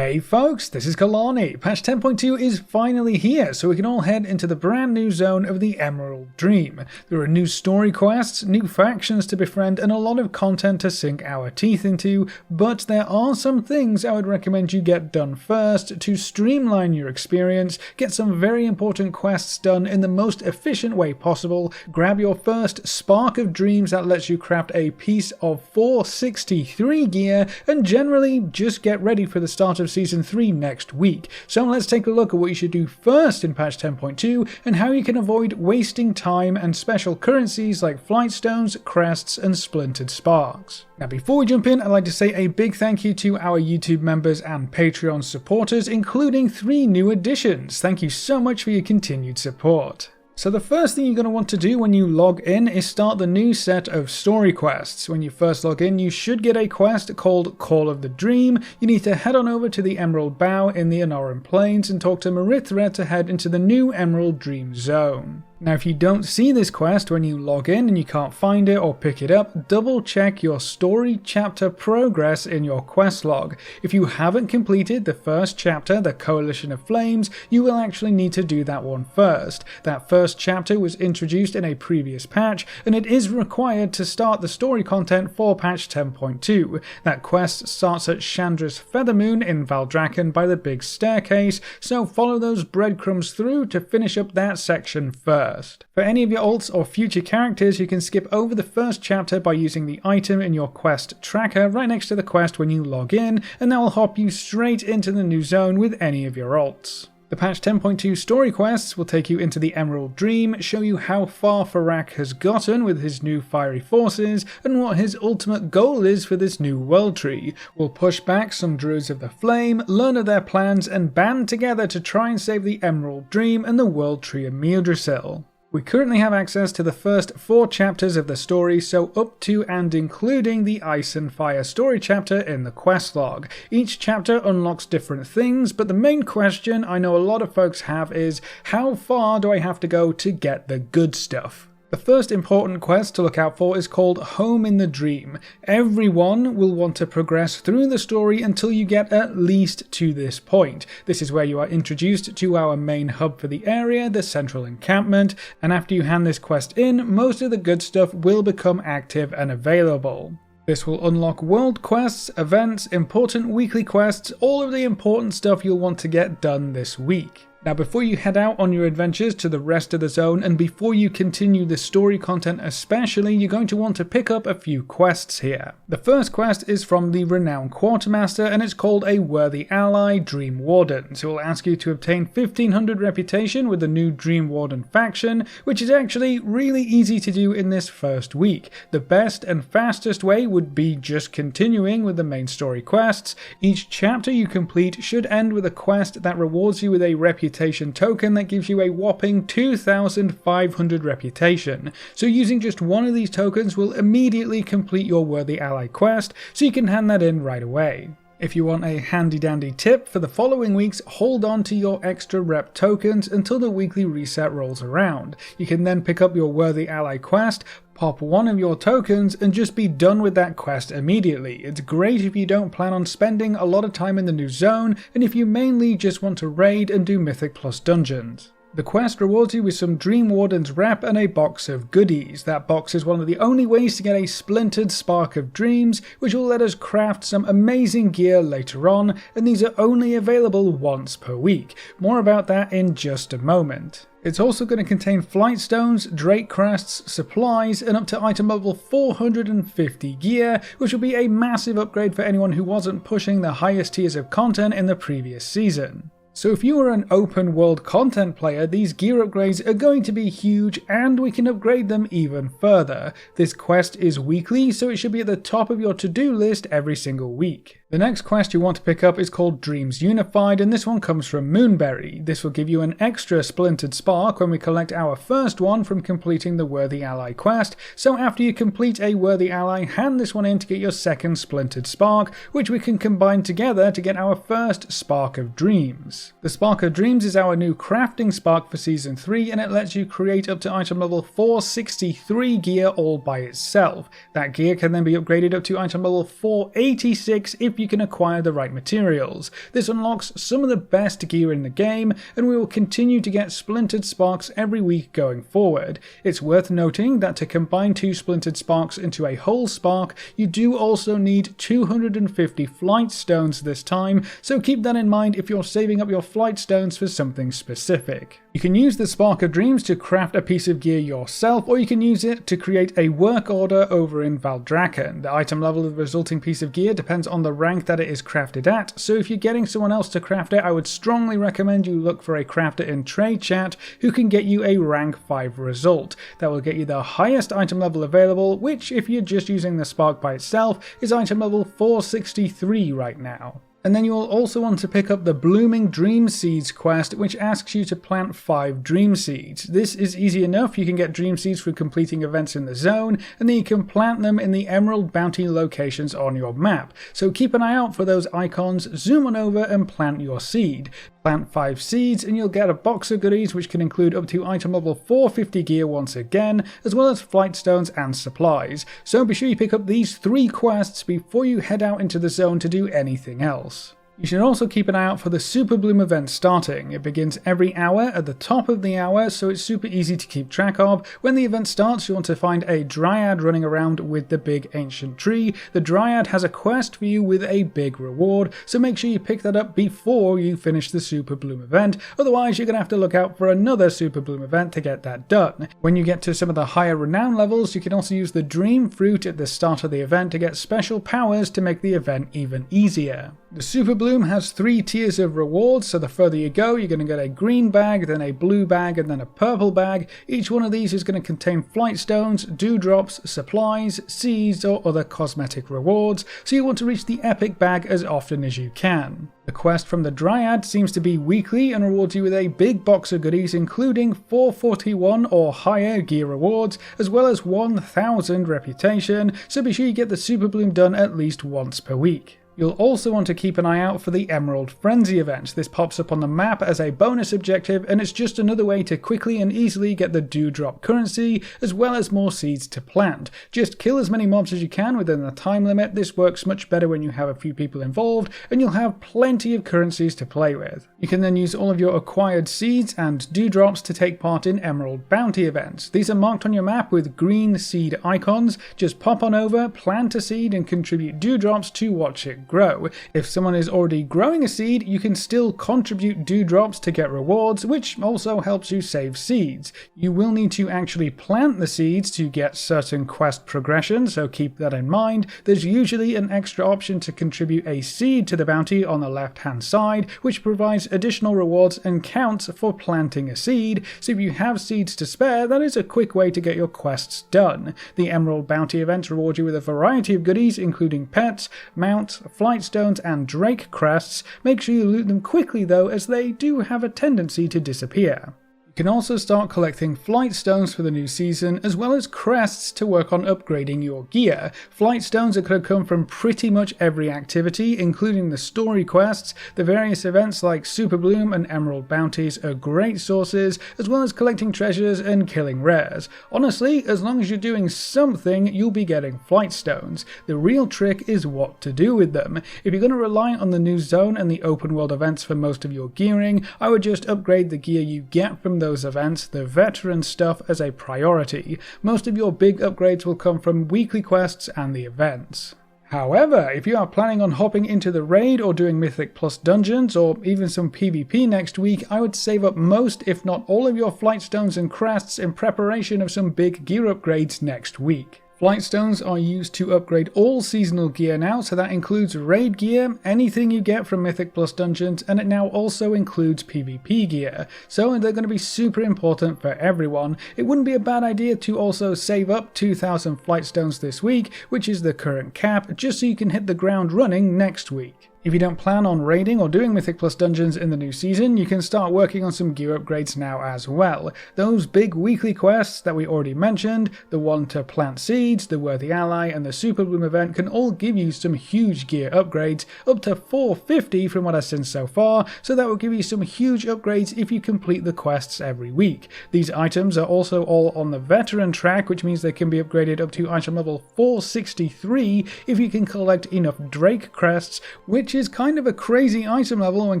Hey folks, this is Kalani. Patch 10.2 is finally here, so we can all head into the brand new zone of the Emerald Dream. There are new story quests, new factions to befriend, and a lot of content to sink our teeth into, but there are some things I would recommend you get done first to streamline your experience, get some very important quests done in the most efficient way possible, grab your first Spark of Dreams that lets you craft a piece of 463 gear, and generally just get ready for the start of Season 3 next week. So let's take a look at what you should do first in patch 10.2 and how you can avoid wasting time and special currencies like flightstones, crests, and splintered sparks. Now before we jump in, I'd like to say a big thank you to our YouTube members and Patreon supporters, including 3 new additions. Thank you so much for your continued support. So the first thing you're going to want to do when you log in is start the new set of story quests. When you first log in, you should get a quest called Call of the Dream. You need to head on over to the Emerald Bow in the Anoran Plains and talk to Marithra to head into the new Emerald Dream Zone. Now if you don't see this quest when you log in and you can't find it or pick it up, double check your story chapter progress in your quest log. If you haven't completed the first chapter, the Coalition of Flames, you will actually need to do that one first. That first chapter was introduced in a previous patch and it is required to start the story content for patch 10.2. That quest starts at Chandra's Feathermoon in Valdrakken by the big staircase, so follow those breadcrumbs through to finish up that section first. For any of your alts or future characters, you can skip over the first chapter by using the item in your quest tracker right next to the quest when you log in, and that will hop you straight into the new zone with any of your alts. The patch 10.2 story quests will take you into the Emerald Dream, show you how far Farak has gotten with his new fiery forces, and what his ultimate goal is for this new world tree. We'll push back some Druids of the Flame, learn of their plans, and band together to try and save the Emerald Dream and the world tree of Mildrissil. We currently have access to the first 4 chapters of the story, so up to and including the Ice and Fire story chapter in the quest log. Each chapter unlocks different things, but the main question I know a lot of folks have is, how far do I have to go to get the good stuff? The first important quest to look out for is called Home in the Dream. Everyone will want to progress through the story until you get at least to this point. This is where you are introduced to our main hub for the area, the central encampment, and after you hand this quest in, most of the good stuff will become active and available. This will unlock world quests, events, important weekly quests, all of the important stuff you'll want to get done this week. Now before you head out on your adventures to the rest of the zone and before you continue the story content especially, you're going to want to pick up a few quests here. The first quest is from the renowned quartermaster and it's called a Worthy Ally Dream Warden. So it will ask you to obtain 1500 reputation with the new Dream Warden faction, which is actually really easy to do in this first week. The best and fastest way would be just continuing with the main story quests. Each chapter you complete should end with a quest that rewards you with a reputation token that gives you a whopping 2,500 reputation. So using just one of these tokens will immediately complete your Worthy Ally quest, so you can hand that in right away. If you want a handy dandy tip for the following weeks, hold on to your extra rep tokens until the weekly reset rolls around. You can then pick up your Worthy Ally quest, pop one of your tokens, and just be done with that quest immediately. It's great if you don't plan on spending a lot of time in the new zone, and if you mainly just want to raid and do Mythic Plus dungeons. The quest rewards you with some Dream Warden's rep and a box of goodies. That box is one of the only ways to get a splintered Spark of Dreams, which will let us craft some amazing gear later on, and these are only available once per week. More about that in just a moment. It's also going to contain flightstones, drake crests, supplies, and up to item level 450 gear, which will be a massive upgrade for anyone who wasn't pushing the highest tiers of content in the previous season. So if you are an open world content player, these gear upgrades are going to be huge and we can upgrade them even further. This quest is weekly, so it should be at the top of your to-do list every single week. The next quest you want to pick up is called Dreams Unified, and this one comes from Moonberry. This will give you an extra splintered spark when we collect our first one from completing the Worthy Ally quest, so after you complete a Worthy Ally, hand this one in to get your second splintered spark, which we can combine together to get our first Spark of Dreams. The Spark of Dreams is our new crafting spark for Season 3, and it lets you create up to item level 463 gear all by itself. That gear can then be upgraded up to item level 486 if you can acquire the right materials. This unlocks some of the best gear in the game, and we will continue to get splintered sparks every week going forward. It's worth noting that to combine 2 splintered sparks into a whole spark, you do also need 250 flight stones this time, so keep that in mind if you're saving up your flight stones for something specific. You can use the Spark of Dreams to craft a piece of gear yourself, or you can use it to create a work order over in Valdrakken. The item level of the resulting piece of gear depends on the rank that it is crafted at, so if you're getting someone else to craft it, I would strongly recommend you look for a crafter in trade chat who can get you a rank 5 result. That will get you the highest item level available, which if you're just using the Spark by itself is item level 463 right now. And then you will also want to pick up the Blooming Dream Seeds quest, which asks you to plant 5 Dream Seeds. This is easy enough. You can get Dream Seeds through completing events in the zone, and then you can plant them in the Emerald Bounty locations on your map. So keep an eye out for those icons, zoom on over and plant your seed. Plant 5 seeds and you'll get a box of goodies which can include up to item level 450 gear once again, as well as flight stones and supplies. So be sure you pick up these 3 quests before you head out into the zone to do anything else. You should also keep an eye out for the Superbloom event starting. It begins every hour at the top of the hour, so it's super easy to keep track of. When the event starts, you want to find a Dryad running around with the big ancient tree. The Dryad has a quest for you with a big reward, so make sure you pick that up before you finish the Superbloom event, otherwise you're going to have to look out for another Superbloom event to get that done. When you get to some of the higher renown levels, you can also use the Dream Fruit at the start of the event to get special powers to make the event even easier. The Superbloom has 3 tiers of rewards, so the further you go, you're going to get a green bag, then a blue bag, and then a purple bag. Each one of these is going to contain flight stones, dewdrops, supplies, seeds, or other cosmetic rewards, so you want to reach the epic bag as often as you can. The quest from the Dryad seems to be weekly and rewards you with a big box of goodies including 441 or higher gear rewards, as well as 1000 reputation, so be sure you get the Superbloom done at least once per week. You'll also want to keep an eye out for the Emerald Frenzy event. This pops up on the map as a bonus objective, and it's just another way to quickly and easily get the dewdrop currency, as well as more seeds to plant. Just kill as many mobs as you can within the time limit. This works much better when you have a few people involved, and you'll have plenty of currencies to play with. You can then use all of your acquired seeds and dewdrops to take part in Emerald Bounty events. These are marked on your map with green seed icons. Just pop on over, plant a seed, and contribute dewdrops to watch it grow. If someone is already growing a seed, you can still contribute dewdrops to get rewards, which also helps you save seeds. You will need to actually plant the seeds to get certain quest progression, so keep that in mind. There's usually an extra option to contribute a seed to the bounty on the left hand side, which provides additional rewards and counts for planting a seed, so if you have seeds to spare, that is a quick way to get your quests done. The Emerald Bounty events reward you with a variety of goodies, including pets, mounts, flight stones, and drake crests. Make sure you loot them quickly though, as they do have a tendency to disappear. You can also start collecting flight stones for the new season, as well as crests to work on upgrading your gear. Flight stones are going to come from pretty much every activity, including the story quests. The various events like Superbloom and Emerald Bounties are great sources, as well as collecting treasures and killing rares. Honestly, as long as you're doing something, you'll be getting flight stones. The real trick is what to do with them. If you're going to rely on the new zone and the open world events for most of your gearing, I would just upgrade the gear you get from those events, the veteran stuff, as a priority. Most of your big upgrades will come from weekly quests and the events. However, if you are planning on hopping into the raid or doing Mythic Plus dungeons or even some PvP next week, I would save up most if not all of your flight stones and crests in preparation of some big gear upgrades next week. Flight stones are used to upgrade all seasonal gear now, so that includes raid gear, anything you get from Mythic Plus dungeons, and it now also includes PvP gear. So they're going to be super important for everyone. It wouldn't be a bad idea to also save up 2000 flight stones this week, which is the current cap, just so you can hit the ground running next week. If you don't plan on raiding or doing Mythic Plus dungeons in the new season, you can start working on some gear upgrades now as well. Those big weekly quests that we already mentioned, the one to plant seeds, the Worthy Ally, and the Superbloom event can all give you some huge gear upgrades, up to 450 from what I've seen so far, so that will give you some huge upgrades if you complete the quests every week. These items are also all on the veteran track, which means they can be upgraded up to item level 463 if you can collect enough Drake crests, which is kind of a crazy item level when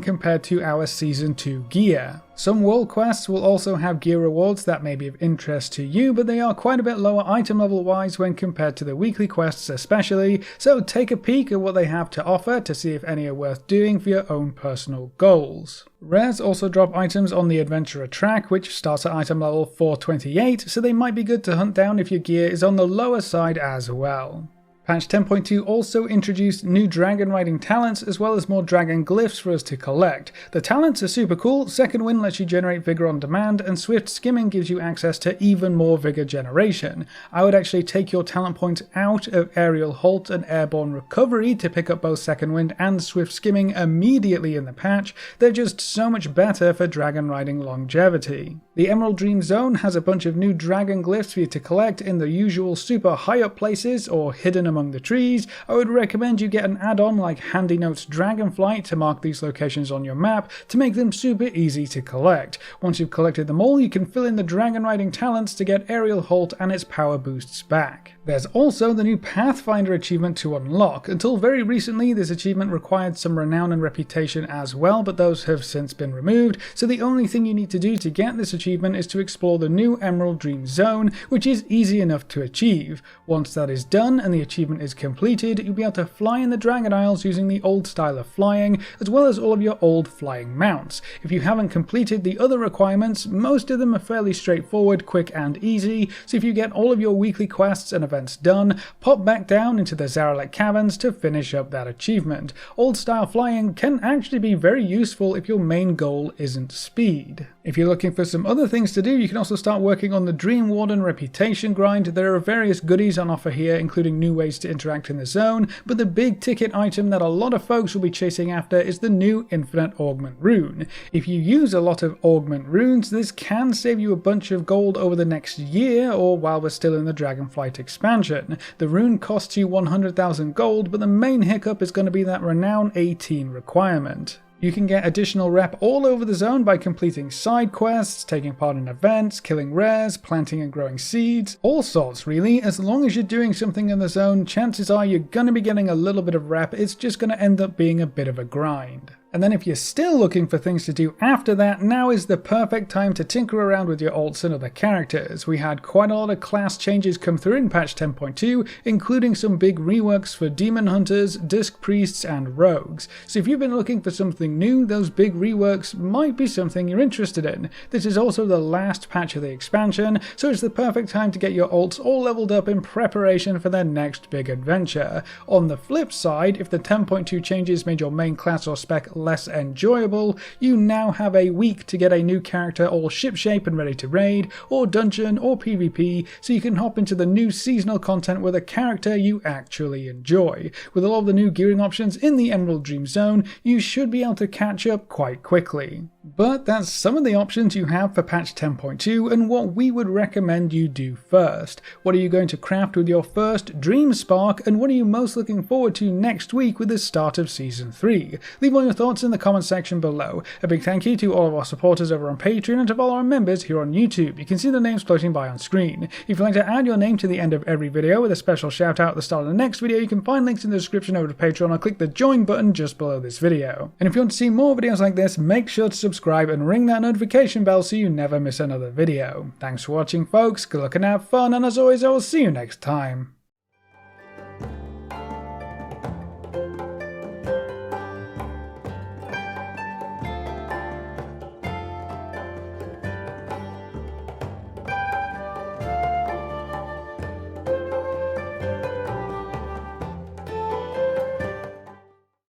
compared to our Season 2 gear. Some world quests will also have gear rewards that may be of interest to you, but they are quite a bit lower item level wise when compared to the weekly quests especially, so take a peek at what they have to offer to see if any are worth doing for your own personal goals. Rares also drop items on the Adventurer track, which starts at item level 428, so they might be good to hunt down if your gear is on the lower side as well. Patch 10.2 also introduced new dragon riding talents as well as more dragon glyphs for us to collect. The talents are super cool. Second Wind lets you generate vigor on demand, and Swift Skimming gives you access to even more vigor generation. I would actually take your talent points out of Aerial Halt and Airborne Recovery to pick up both Second Wind and Swift Skimming immediately in the patch. They're just so much better for dragon riding longevity. The Emerald Dream Zone has a bunch of new dragon glyphs for you to collect in the usual super high up places or hidden among the trees. I would recommend you get an add-on like Handy Notes Dragonflight to mark these locations on your map to make them super easy to collect. Once you've collected them all, you can fill in the dragon riding talents to get Aerial Halt and its power boosts back. There's also the new Pathfinder achievement to unlock. Until very recently, this achievement required some renown and reputation as well, but those have since been removed, so the only thing you need to do to get this achievement is to explore the new Emerald Dream Zone, which is easy enough to achieve. Once that is done and the achievement is completed, you'll be able to fly in the Dragon Isles using the old style of flying, as well as all of your old flying mounts. If you haven't completed the other requirements, most of them are fairly straightforward, quick and easy, so if you get all of your weekly quests and events done, pop back down into the Zaralek Caverns to finish up that achievement. Old style flying can actually be very useful if your main goal isn't speed. If you're looking for some other things to do, you can also start working on the Dream Warden reputation grind. There are various goodies on offer here, including new ways to interact in the zone, but the big ticket item that a lot of folks will be chasing after is the new Infinite Augment rune. If you use a lot of Augment runes, this can save you a bunch of gold over the next year, or while we're still in the Dragonflight expansion. The rune costs you 100,000 gold, but the main hiccup is going to be that Renown 18 requirement. You can get additional rep all over the zone by completing side quests, taking part in events, killing rares, planting and growing seeds, all sorts really. As long as you're doing something in the zone, chances are you're going to be getting a little bit of rep. It's just going to end up being a bit of a grind. And then if you're still looking for things to do after that, now is the perfect time to tinker around with your alts and other characters. We had quite a lot of class changes come through in patch 10.2, including some big reworks for Demon Hunters, Disc Priests, and Rogues. So if you've been looking for something new, those big reworks might be something you're interested in. This is also the last patch of the expansion, so it's the perfect time to get your alts all leveled up in preparation for their next big adventure. On the flip side, if the 10.2 changes made your main class or spec less enjoyable, you now have a week to get a new character all shipshape and ready to raid, or dungeon, or PvP, so you can hop into the new seasonal content with a character you actually enjoy. With a lot of the new gearing options in the Emerald Dream Zone, you should be able to catch up quite quickly. But that's some of the options you have for patch 10.2 and what we would recommend you do first. What are you going to craft with your first Dream Spark, and what are you most looking forward to next week with the start of Season 3? Leave all your thoughts in the comment section below. A big thank you to all of our supporters over on Patreon and to all our members here on YouTube. You can see the names floating by on screen. If you'd like to add your name to the end of every video with a special shout out at the start of the next video, you can find links in the description over to Patreon or click the join button just below this video. And if you want to see more videos like this, make sure to subscribe and ring that notification bell so you never miss another video. Thanks for watching folks, good luck and have fun, and as always I will see you next time.